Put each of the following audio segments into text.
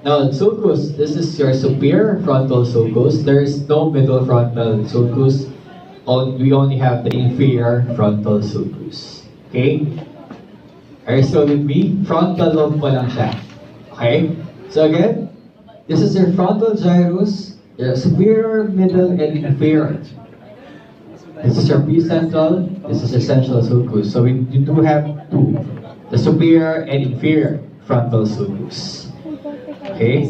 Now, sulcus, this is your superior frontal sulcus. There is no middle frontal sulcus. We only have the inferior frontal sulcus. Okay? Are you still with me? Frontal lobe pa lang siya. Okay? So again, this is your frontal gyrus, your superior, middle, and inferior. This is your precentral, this is your central sulcus. So you do have two, the superior and inferior frontal sulcus. Okay?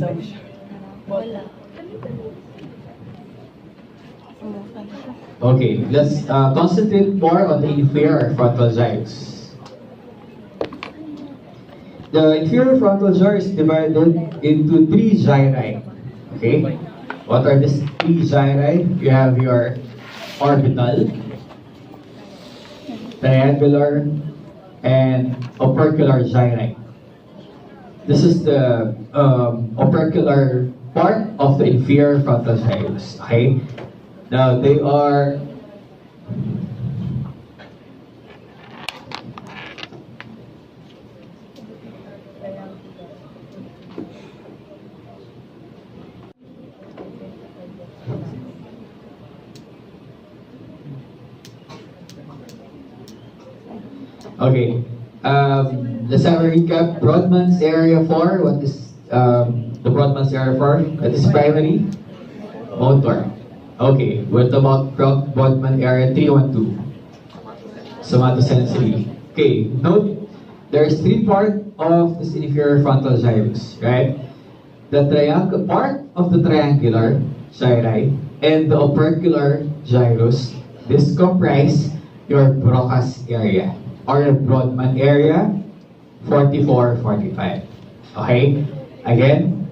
Okay, let's concentrate more on the inferior frontal gyrus. The inferior frontal gyrus is divided into three gyri. Okay? What are these three gyri? You have your orbital, triangular, and opercular gyri. This is the opercular part of the inferior frontal gyrus. Okay? Now they are okay. Let's have a recap. Brodmann's area 4. What is the Brodmann's area 4? That is primary motor. Okay. What about Brodmann area 312? Somatosensory. Okay. Note, there's three parts of this inferior frontal gyrus, right? The part of the triangular gyri and the opercular gyrus. This comprise your Broca's area or your Brodmann area 44, 45. Okay? Again,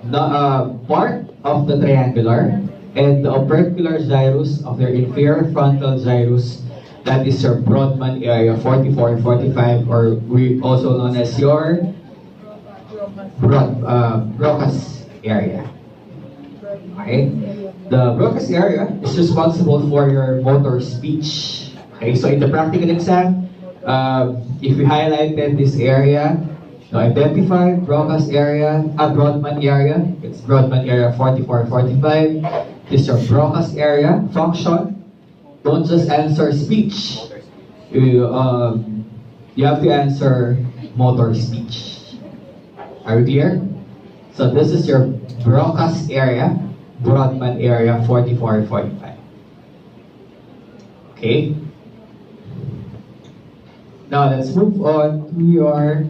the part of the triangular and the opercular gyrus of your inferior frontal gyrus, that is your Brodmann area 44 and 45, or we also known as your Broca's area. Okay? The Broca's area is responsible for your motor speech. Okay, so in the practical exam, if we highlighted this area, identify Broca's area, Brodmann area, it's Brodmann area 44, 45. This is your Broca's area. Function, don't just answer speech. You have to answer motor speech. Are you clear? So this is your Broca's area, Brodmann area 44, 45. Okay? Now let's move on to your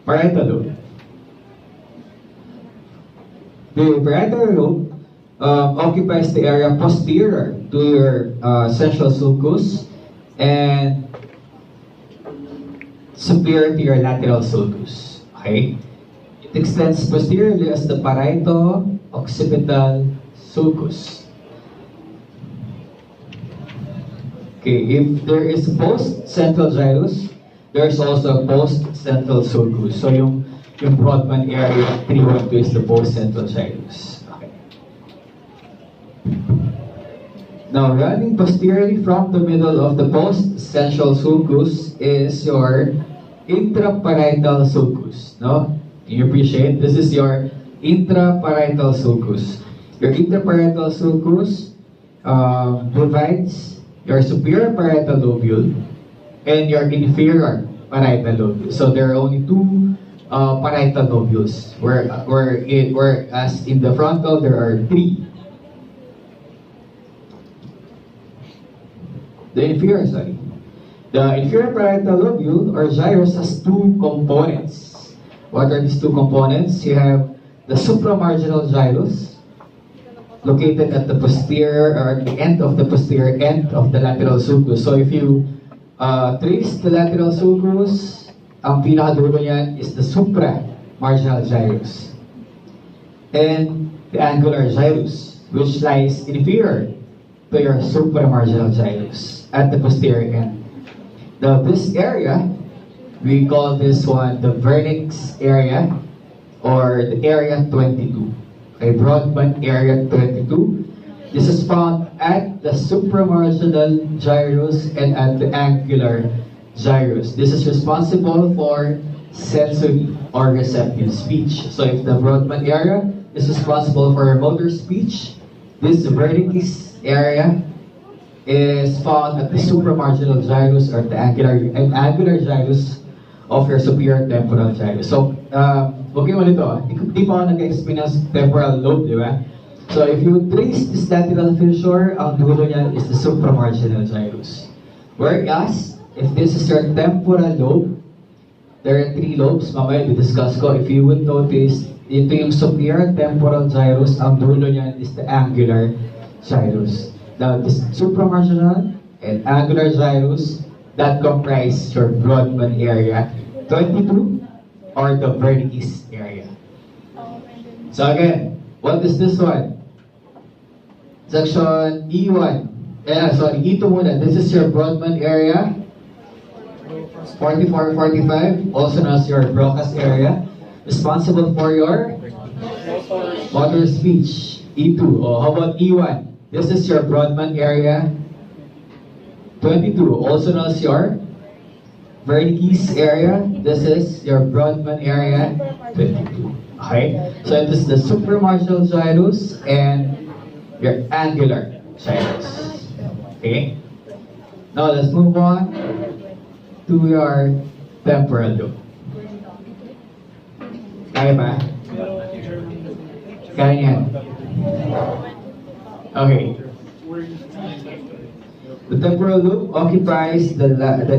parietal lobe. The parietal lobe occupies the area posterior to your central sulcus and superior to your lateral sulcus. Okay? It extends posteriorly as the parieto-occipital sulcus. Okay, if there is post-central gyrus, there's also a post-central sulcus. So yung Brodmann area 312 is the post-central gyrus. Okay. Now, running posteriorly from the middle of the post-central sulcus is your intraparietal sulcus. No? Can you appreciate? This is your intraparietal sulcus. Your intraparietal sulcus divides your superior parietal lobule and your inferior parietal lobule. So there are only two parietal lobules, whereas in the frontal there are three. The inferior parietal lobule or gyrus has two components. What are these two components? You have the supramarginal gyrus, located at the posterior or the end of the posterior end of the lateral sulcus. So if you trace the lateral sulcus, ang pinakadulo niyan is the supramarginal gyrus. And the angular gyrus, which lies inferior to your supramarginal gyrus at the posterior end. Now this area, we call this one the vernix area or the area 22. Okay, Brodmann area 22. This is found at the supramarginal gyrus and at the angular gyrus. This is responsible for sensory or receptive speech. So if the Brodmann area is responsible for motor speech, this Wernicke's area is found at the supramarginal gyrus or the angular gyrus of your superior temporal gyrus. So, okay mo nito, di pa ako nag-explain ng temporal lobe, di ba? So, if you trace this lateral fissure, ang dulo niyan is the supramarginal gyrus. Whereas, if this is your temporal lobe, there are 3 lobes, mamaya di-discuss ko. If you would notice, ito yung superior temporal gyrus, ang dulo niyan is the angular gyrus. Now, this supramarginal and angular gyrus, that comprise your Brodmann area 22 or the Wernicke's area. So again, what is this one? Section E1. E2 muna. This is your Brodmann area 44-45, also known as your Broca's area, responsible for your motor speech. E2. Oh, how about E1? This is your Brodmann area 22, also known as your Wernicke's area. This is your Brodmann area 22. Okay? So it is the supramarginal gyrus and your angular gyrus. Okay? Now let's move on to your temporal lobe. Kaya ba? Kaya niyan? Okay. The temporal lobe occupies the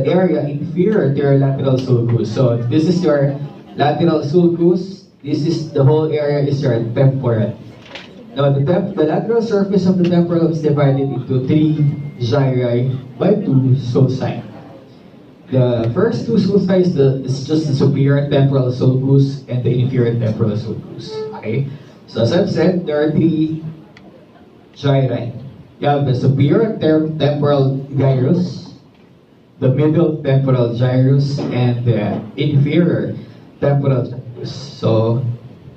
area inferior to your lateral sulcus. So this is your lateral sulcus. This is the whole area is your temporal. Now the lateral surface of the temporal lobe is divided into 3 gyri by 2 sulci. The first 2 sulci is just the superior temporal sulcus and the inferior temporal sulcus. Okay. So as I've said, there are 3 gyri. You have the superior temporal gyrus, the middle temporal gyrus, and the inferior temporal gyrus. So,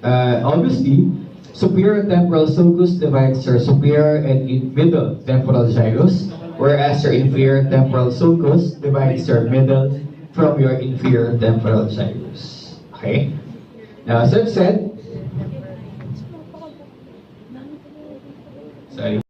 obviously, superior temporal sulcus divides your superior and middle temporal gyrus, whereas your inferior temporal sulcus divides your middle from your inferior temporal gyrus. Okay? Now, as I've said, sorry.